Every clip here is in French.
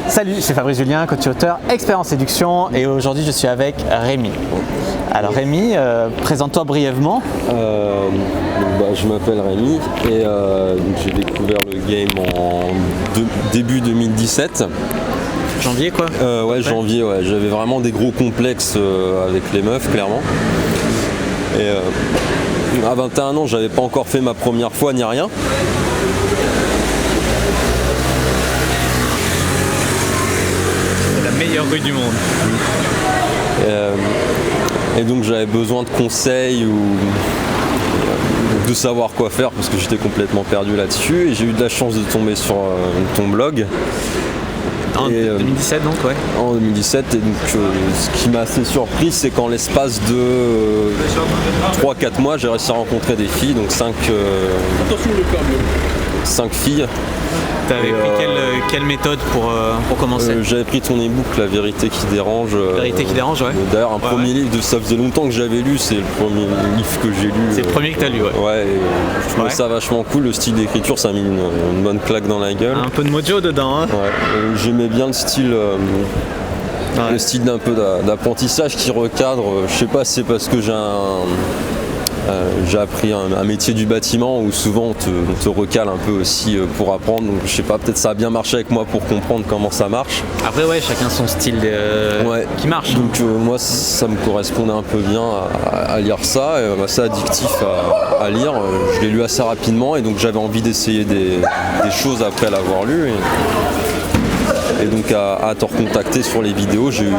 Salut, c'est Fabrice Julien, coach et auteur, expert en séduction, et aujourd'hui je suis avec Rémi. Alors Rémi, présente-toi brièvement. Je m'appelle Rémi et donc j'ai découvert le game en début 2017. Janvier quoi? Janvier, ouais. J'avais vraiment des gros complexes avec les meufs, clairement. Et à 21 ans, j'avais pas encore fait ma première fois ni rien. Meilleure rue du monde. Et donc j'avais besoin de conseils ou de savoir quoi faire parce que j'étais complètement perdu là-dessus et j'ai eu de la chance de tomber sur ton blog. En 2017 donc, ouais. En 2017, et donc ce qui m'a assez surpris, c'est qu'en l'espace de 3-4 mois, j'ai réussi à rencontrer des filles, donc 5 filles. T'avais pris quelle méthode pour commencer? J'avais pris ton e-book, La vérité qui dérange. La vérité qui dérange, ouais. D'ailleurs, un premier livre de ça faisait longtemps que j'avais lu, c'est le premier livre que j'ai lu. C'est le premier que t'as lu, ouais. Ouais, et je trouvais ça vachement cool, le style d'écriture, ça m'a mis une bonne claque dans la gueule. Un peu de mojo dedans, hein. Ouais, j'aimais bien le style. Le style d'un peu d'apprentissage qui recadre. Je sais pas si c'est parce que j'ai appris un métier du bâtiment où souvent on te recale un peu aussi pour apprendre, donc je sais pas, peut-être ça a bien marché avec moi pour comprendre comment ça marche. Après ouais, chacun son style qui marche. Donc moi ça me correspondait un peu bien à lire ça, c'est addictif à lire, je l'ai lu assez rapidement et donc j'avais envie d'essayer des choses après l'avoir lu. Et donc à te recontacter sur les vidéos, j'ai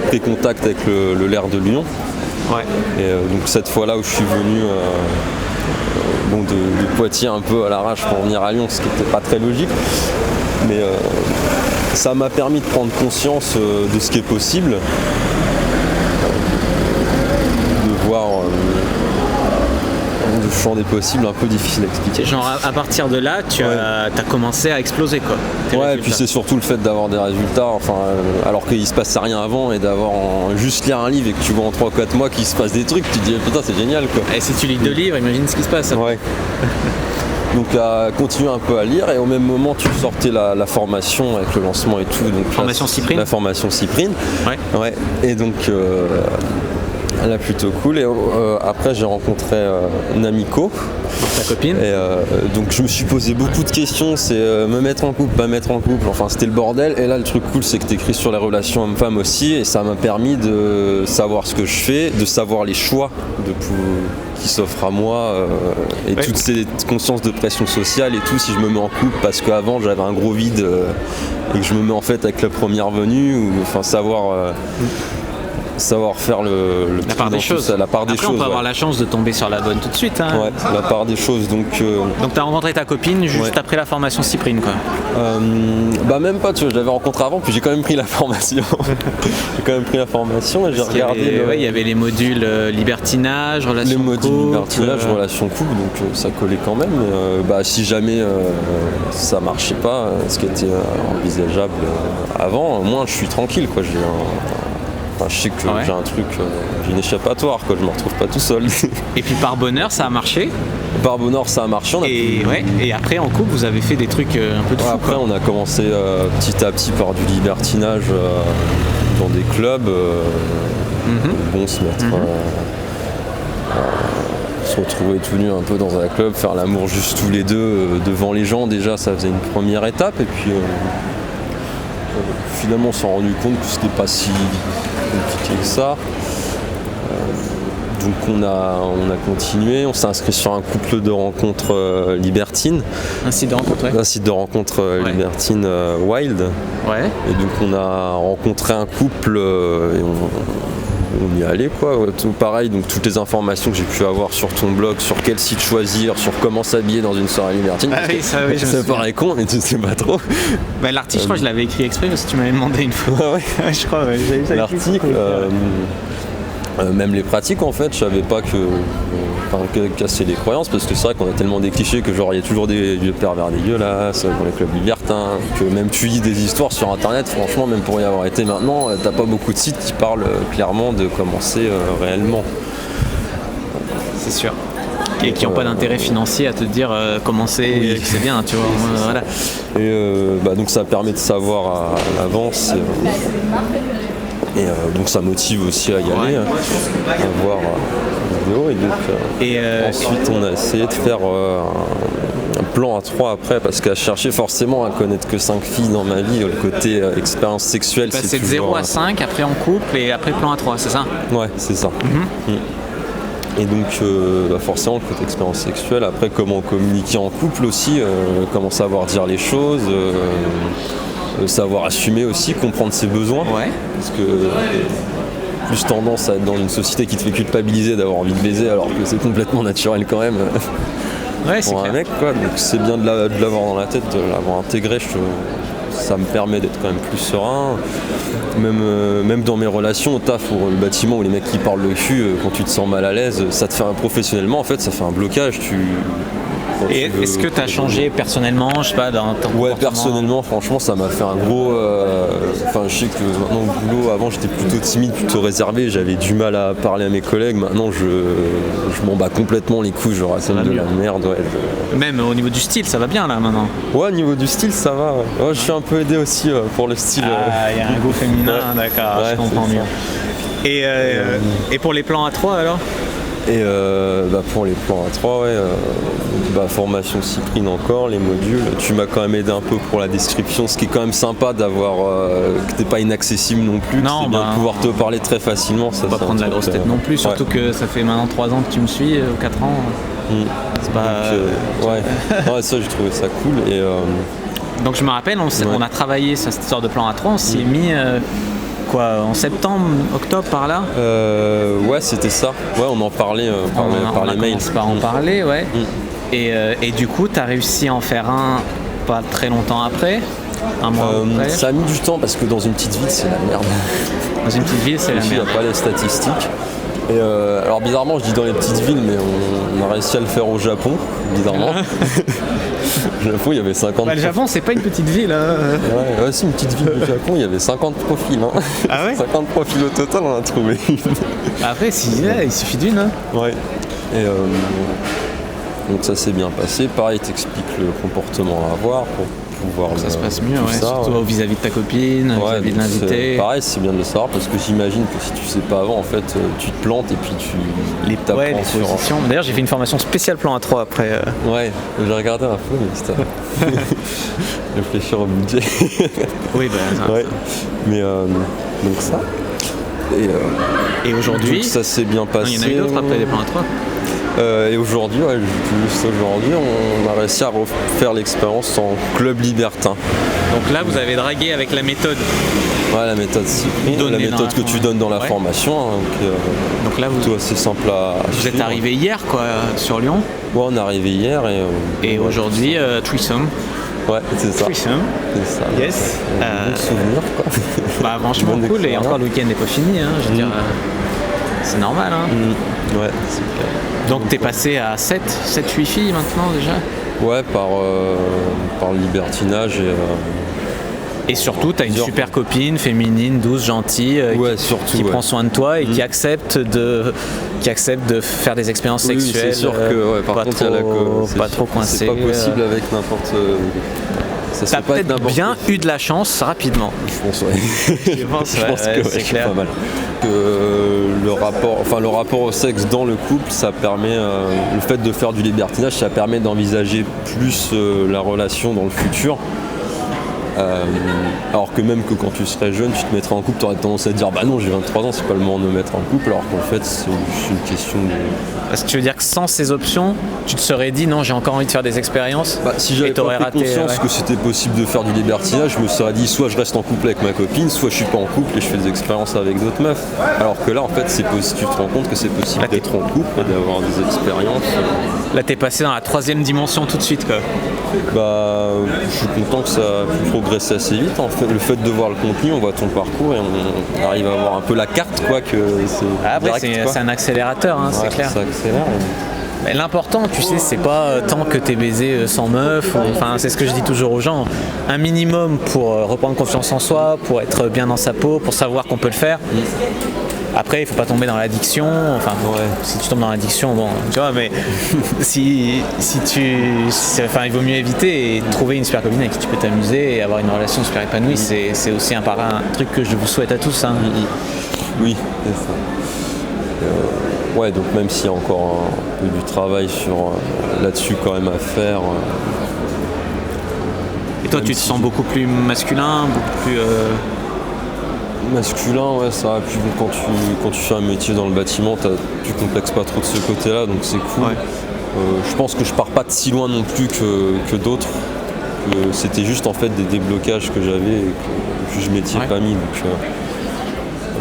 pris contact avec le Lair de Lyon. Ouais. Et donc cette fois-là où je suis venu de Poitiers un peu à l'arrache pour venir à Lyon, ce qui n'était pas très logique, mais ça m'a permis de prendre conscience de ce qui est possible, de voir le champ des possibles un peu difficile à expliquer. Genre à partir de là, tu as commencé à exploser quoi. Ouais, et puis c'est surtout le fait d'avoir des résultats, alors qu'il se passe rien avant et d'avoir juste lire un livre et que tu vois en 3-4 mois qu'il se passe des trucs, tu te dis putain c'est génial quoi. Et si tu lis 2 livres, imagine ce qui se passe. Ouais. Donc à continuer un peu à lire et au même moment tu sortais la formation avec le lancement et tout. Donc, formation Cyprine. La formation Cyprine. Ouais. Et donc là plutôt cool et après j'ai rencontré Namiko, ta copine, et donc je me suis posé beaucoup de questions, c'est me mettre en couple, pas mettre en couple, enfin c'était le bordel. Et là le truc cool c'est que t'écris sur les relations homme-femme aussi et ça m'a permis de savoir ce que je fais, de savoir les choix qui s'offrent à moi et toute cette conscience de pression sociale et tout si je me mets en couple, parce qu'avant j'avais un gros vide et que je me mets en fait avec la première venue, ou enfin savoir faire la part des choses. La part des Après, choses, on peut avoir la chance de tomber sur la bonne tout de suite. Hein. Ouais, la part des choses. Donc tu as rencontré ta copine juste après la formation Cyprine, quoi. Même pas, tu vois, je l'avais rencontré avant, puis j'ai quand même pris la formation. Et j'ai regardé. Il y avait les modules libertinage, relation couple. Les modules libertinage, relation couple, donc ça collait quand même. Si jamais ça marchait pas, ce qui était envisageable avant, au moins je suis tranquille, quoi. Je sais que j'ai un truc, j'ai une échappatoire, quoi, je me retrouve pas tout seul. Et puis par bonheur ça a marché. Par bonheur ça a marché. Et après en couple vous avez fait des trucs un peu de fou. Après on a commencé petit à petit par du libertinage dans des clubs. Se mettre, se retrouver tout nu un peu dans un club, faire l'amour juste tous les deux devant les gens, déjà ça faisait une première étape. Et puis finalement on s'est rendu compte que c'était pas si compliqué que ça. Donc on a continué, on s'est inscrit sur un couple de rencontres libertines. Un site de rencontre, Un site de rencontres libertines Wild. Ouais. Et donc on a rencontré un couple et on y allait quoi. Tout pareil, donc toutes les informations que j'ai pu avoir sur ton blog, sur quel site choisir, sur comment s'habiller dans une soirée libertine. Ça paraît con, mais tu sais pas trop. L'article, je crois que je l'avais écrit exprès parce que tu m'avais demandé une fois. Je crois, l'article. Même les pratiques en fait, je savais pas que casser les croyances, parce que c'est vrai qu'on a tellement des clichés que genre il y a toujours des vieux pervers dégueulasses dans les clubs libertins, que même tu lis des histoires sur internet, franchement même pour y avoir été maintenant, t'as pas beaucoup de sites qui parlent clairement de comment c'est réellement. C'est sûr. Et qui n'ont pas d'intérêt financier à te dire comment c'est, que c'est bien, tu vois. Voilà. Et donc ça permet de savoir à l'avance. Et donc ça motive aussi à y aller, à voir la vidéo. Et donc ensuite on a essayé de faire un plan à 3 après, parce qu'à chercher forcément à connaître que 5 filles dans ma vie, le côté expérience sexuelle, c'est de 0 à 5, après en couple et après plan à 3, c'est ça? Ouais, c'est ça. Et donc forcément le côté expérience sexuelle, après comment communiquer en couple aussi, comment savoir dire les choses, savoir assumer aussi, comprendre ses besoins. Ouais. Parce que plus tendance à être dans une société qui te fait culpabiliser d'avoir envie de baiser alors que c'est complètement naturel quand même pour un mec, quoi. Donc c'est bien de l'avoir dans la tête, de l'avoir intégré. Ça me permet d'être quand même plus serein. Même dans mes relations au taf ou le bâtiment où les mecs qui parlent le cul, quand tu te sens mal à l'aise, ça te fait professionnellement en fait, ça fait un blocage. Et est-ce que tu as changé personnellement, je sais pas, dans ton comportement? Personnellement, franchement, ça m'a fait un gros... je sais que maintenant au boulot, avant j'étais plutôt timide, plutôt réservé, j'avais du mal à parler à mes collègues. Maintenant, je m'en bats complètement les couilles, je raconte de la merde. Ouais. Même au niveau du style, ça va bien là maintenant? Ouais, au niveau du style, ça va. Ouais, je suis un peu aidé aussi pour le style. Il y a un goût féminin, d'accord, je comprends mieux. Et pour les plans à 3 alors? Et pour les plans à 3, formation Cyprine encore, les modules. Tu m'as quand même aidé un peu pour la description, ce qui est quand même sympa d'avoir que t'es pas inaccessible non plus. Non, c'est bien de pouvoir te parler très facilement. Ça, pas prendre la grosse tête non plus, surtout que ça fait maintenant 3 ans que tu me suis, ou 4 ans. C'est pas... ça j'ai trouvé ça cool. Et, donc je me rappelle, on a travaillé sur cette histoire de plan à 3, on s'y est mis... en septembre, octobre par là? Ouais, c'était ça. Ouais, on en parlait par les mails. On commence par en parler, ouais. Et du coup, tu as réussi à en faire un pas très longtemps après, un mois après. Ça a mis du temps parce que dans une petite ville, c'est la merde. Dans une petite ville, c'est la merde. Il n'y a pas les statistiques. Et alors bizarrement, je dis dans les petites villes, mais on a réussi à le faire au Japon, bizarrement. Au Japon, il y avait 50 le Japon, c'est pas une petite ville. Ouais, c'est une petite ville du Japon, il y avait 50 profils. Ah ouais? 50 profils au total, on en a trouvé une. Après, il suffit d'une. Ouais. Et donc ça s'est bien passé. Pareil, t'expliques le comportement à avoir pour pouvoir ça se passe mieux, surtout vis-à-vis de ta copine, vis-à-vis de l'invité. Pareil, c'est bien de le savoir parce que j'imagine que si tu sais pas avant, en fait, tu te plantes et puis tu t'apprends sur... positions. D'ailleurs, j'ai fait une formation spéciale plan A3 après. Ouais, j'ai regardé un peu, mais c'était réfléchir au budget. Oui, ça. Ouais. Mais donc ça. Et aujourd'hui, ça s'est bien passé. Il y en a eu d'autres après des plans A3. Et aujourd'hui, on a réussi à refaire l'expérience en club libertin. Donc là, vous avez dragué avec la méthode. Ouais, la méthode Cyprine, la méthode que tu donnes dans la formation. Donc là, tout assez simple à vous êtes arrivé hier, sur Lyon. Ouais, on est arrivé hier et aujourd'hui, threesome. Ouais, c'est ça. Threesome. C'est ça. Yes. Bon souvenir, quoi. Franchement cool. Et encore le week-end n'est pas fini. Je veux dire, c'est normal. Ouais, c'est clair. Donc t'es passé à 7-8 filles maintenant déjà? Ouais, par le libertinage et surtout t'as une super copine féminine, douce, gentille, qui prend soin de toi et qui accepte de faire des expériences sexuelles. C'est sûr que par contre pas trop coincé. C'est pas possible avec n'importe... T'as peut-être bien eu de la chance rapidement. Je pense, ouais. Je pense que c'est clair. Pas mal. Le rapport au sexe dans le couple, ça permet, le fait de faire du libertinage, ça permet d'envisager plus la relation dans le futur. Alors que même que quand tu serais jeune, tu te mettrais en couple, tu aurais tendance à te dire bah non, j'ai 23 ans, c'est pas le moment de me mettre en couple, alors qu'en fait c'est une question de... Est-ce que tu veux dire que sans ces options, tu te serais dit non, j'ai encore envie de faire des expériences? Si j'avais pas pris conscience que c'était possible de faire du libertinage, je me serais dit soit je reste en couple avec ma copine, soit je suis pas en couple et je fais des expériences avec d'autres meufs. Alors que là en fait tu te rends compte que c'est possible d'être en couple et d'avoir des expériences. Là t'es passé dans la 3e dimension tout de suite quoi. Je suis content que ça a progressé assez vite. En fait, le fait de voir le contenu, on voit ton parcours et on arrive à voir un peu la carte quoi, que c'est. Après c'est un accélérateur, c'est clair. Ça accélère. Mais l'important, tu sais, c'est pas tant que t'es baisé sans meuf, c'est ce que je dis toujours aux gens. Un minimum pour reprendre confiance en soi, pour être bien dans sa peau, pour savoir qu'on peut le faire. Après, il faut pas tomber dans l'addiction. Enfin, si tu tombes dans l'addiction, bon, tu vois, mais il vaut mieux éviter et trouver une super copine avec qui tu peux t'amuser et avoir une relation super épanouie. C'est aussi un truc que je vous souhaite à tous. Hein. Oui, c'est ça. Donc même s'il y a encore un peu du travail là-dessus quand même à faire. Et toi, tu te sens beaucoup plus masculin, beaucoup plus... Masculin, ça va. Puis quand tu fais un métier dans le bâtiment, tu complexes pas trop de ce côté-là, donc c'est cool. Je pense que je pars pas de si loin non plus que d'autres. C'était juste en fait des déblocages que j'avais et que je m'étais pas mis. Donc,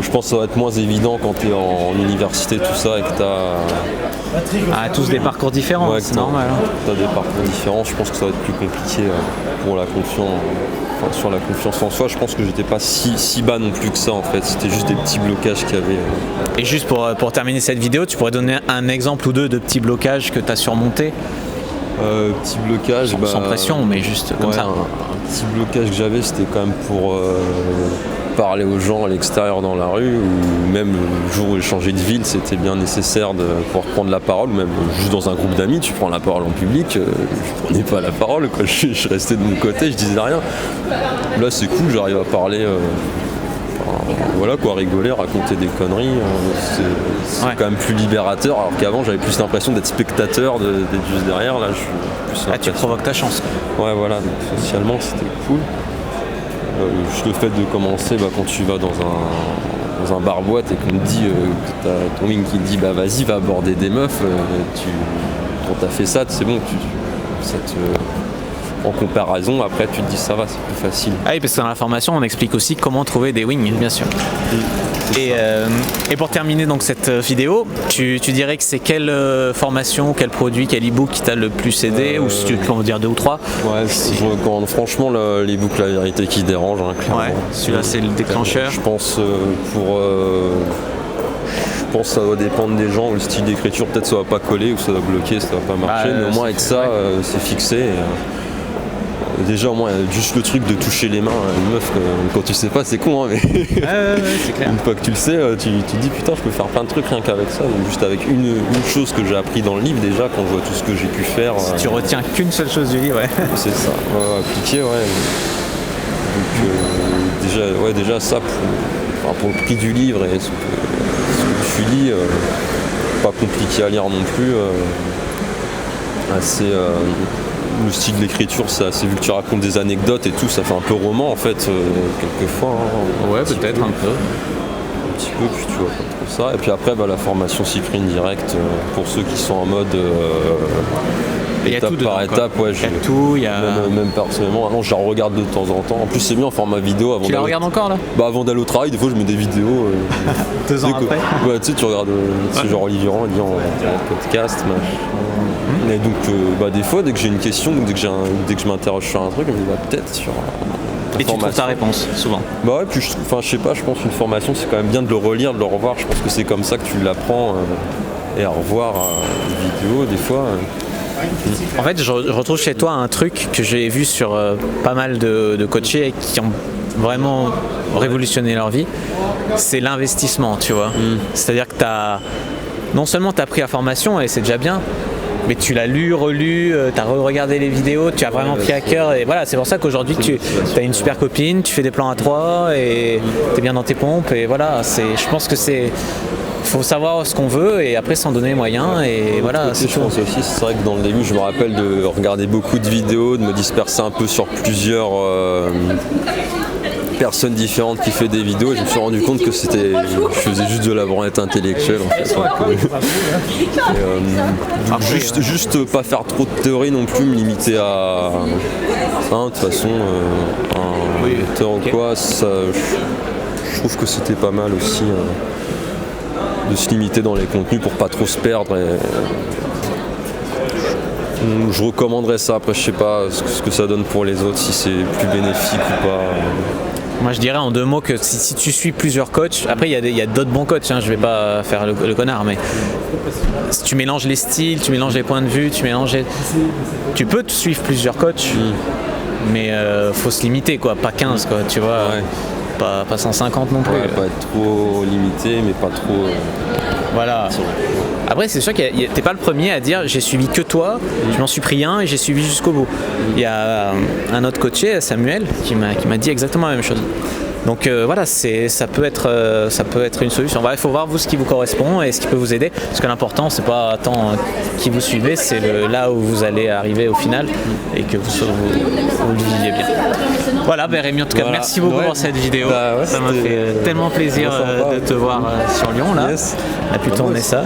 je pense que ça va être moins évident quand tu es en université, tout ça, et que tu as... tous des parcours différents, c'est normal. Tu as des parcours différents, je pense que ça va être plus compliqué pour la confiance. Sur la confiance en soi, je pense que j'étais pas si bas non plus que ça en fait, c'était juste des petits blocages qu'il y avait. Et juste pour terminer cette vidéo, tu pourrais donner un exemple ou deux de petits blocages que tu as surmontés? Petit blocage, sans pression, mais juste comme ça. Un petit blocage que j'avais, c'était quand même pour parler aux gens à l'extérieur dans la rue, ou même le jour où j'ai changé de ville, c'était bien nécessaire de pouvoir prendre la parole, même juste dans un groupe d'amis, tu prends la parole en public, je prenais pas la parole, quoi. Je restais de mon côté, je disais rien. Là c'est cool, j'arrive à parler, rigoler, raconter des conneries, c'est quand même plus libérateur, alors qu'avant j'avais plus l'impression d'être spectateur, d'être juste derrière, là je suis plus... tu provoques ta chance. Ouais voilà, donc socialement c'était cool. Le fait de commencer quand tu vas dans un bar-boîte et qu'on te dit que t'as ton wing qui te dit vas-y va aborder des meufs, quand t'as fait ça c'est bon, en comparaison après tu te dis ça va, c'est plus facile. Ah oui, parce que dans la formation on explique aussi comment trouver des wings, bien sûr. Et pour terminer donc cette vidéo, tu dirais que c'est quelle formation, quel produit, quel e-book qui t'a le plus aidé, ou si tu peux en dire 2 ou 3? Je recommande franchement l'e-book La Vérité qui dérange, clairement. Celui-là c'est le déclencheur. Je pense que ça doit dépendre des gens, le style d'écriture peut-être ça va pas coller ou ça va bloquer, ça va pas marcher, mais au moins avec ça c'est fixé. Déjà au moins juste le truc de toucher les mains à une meuf quand tu sais pas, c'est con mais c'est clair. Une fois que tu le sais, tu te dis putain je peux faire plein de trucs rien qu'avec ça, donc juste avec une chose que j'ai appris dans le livre déjà, quand je vois tout ce que j'ai pu faire. Si tu retiens qu'une seule chose du livre, c'est ça, appliquer donc déjà ça pour le prix du livre et ce que tu lis, pas compliqué à lire non plus, assez le style de l'écriture, c'est assez, vu que tu racontes des anecdotes et tout, ça fait un peu roman en fait, quelquefois. Peut-être un peu. Un petit peu, puis tu vois pas trop ça. Et puis après, la formation Cyprine Direct, pour ceux qui sont en mode étape par étape, même personnellement, non, je la regarde de temps en temps. En plus, c'est mieux en format vidéo. Tu la regardes encore là? Avant d'aller au travail, des fois je mets des vidéos. 2 ans après. Tu regardes, genre Olivier Rand dit en podcast. Et donc, des fois, dès que j'ai une question, dès que je m'interroge sur un truc, je me dis peut-être sur. Et tu trouves ta réponse souvent? Puis je sais pas, je pense qu'une formation c'est quand même bien de le relire, de le revoir. Je pense que c'est comme ça que tu l'apprends et à revoir une vidéo des fois. En fait, je retrouve chez toi un truc que j'ai vu sur pas mal de coachés qui ont vraiment révolutionné leur vie, c'est l'investissement, tu vois. C'est-à-dire que non seulement tu as pris la formation et c'est déjà bien, mais tu l'as lu, relu, tu as regardé les vidéos, tu as vraiment pris à cœur, et voilà, c'est pour ça qu'aujourd'hui tu as une super copine, tu fais des plans à 3 et tu es bien dans tes pompes, et voilà, je pense que faut savoir ce qu'on veut et après s'en donner les moyens, et voilà, c'est tout. Je pense aussi, c'est vrai que dans le début je me rappelle de regarder beaucoup de vidéos, de me disperser un peu sur plusieurs personnes différentes qui fait des vidéos, et je me suis rendu compte que je faisais juste de la branlette intellectuelle en fait. Juste pas faire trop de théorie non plus, me limiter à de toute façon un auteur ou quoi, ça, je trouve que c'était pas mal aussi de se limiter dans les contenus pour pas trop se perdre. Je recommanderais ça, après je sais pas ce que ça donne pour les autres, si c'est plus bénéfique ou pas. Moi je dirais en 2 mots que si tu suis plusieurs coachs, après il y a d'autres bons coachs, je vais pas faire le connard, mais si tu mélanges les styles, tu mélanges les points de vue, tu peux suivre plusieurs coachs, mais faut se limiter quoi, pas 15 quoi, tu vois. pas 150 non plus. Ouais, pas être trop limité, mais pas trop. Voilà. Après, c'est sûr que t'es pas le premier à dire j'ai suivi que toi, je m'en suis pris un et j'ai suivi jusqu'au bout. Il y a un autre coaché, Samuel, qui m'a dit exactement la même chose. Donc voilà, ça peut être une solution. Il faut voir vous ce qui vous correspond et ce qui peut vous aider. Parce que l'important, c'est pas tant qui vous suivez, c'est là où vous allez arriver au final et que vous le viviez bien. Voilà, Rémi, en tout cas, merci beaucoup pour cette vidéo. Ça m'a fait tellement plaisir de te voir sur Lyon là. Yes. On a pu tourner ça.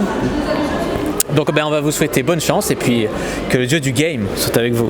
Donc on va vous souhaiter bonne chance et puis que le dieu du game soit avec vous.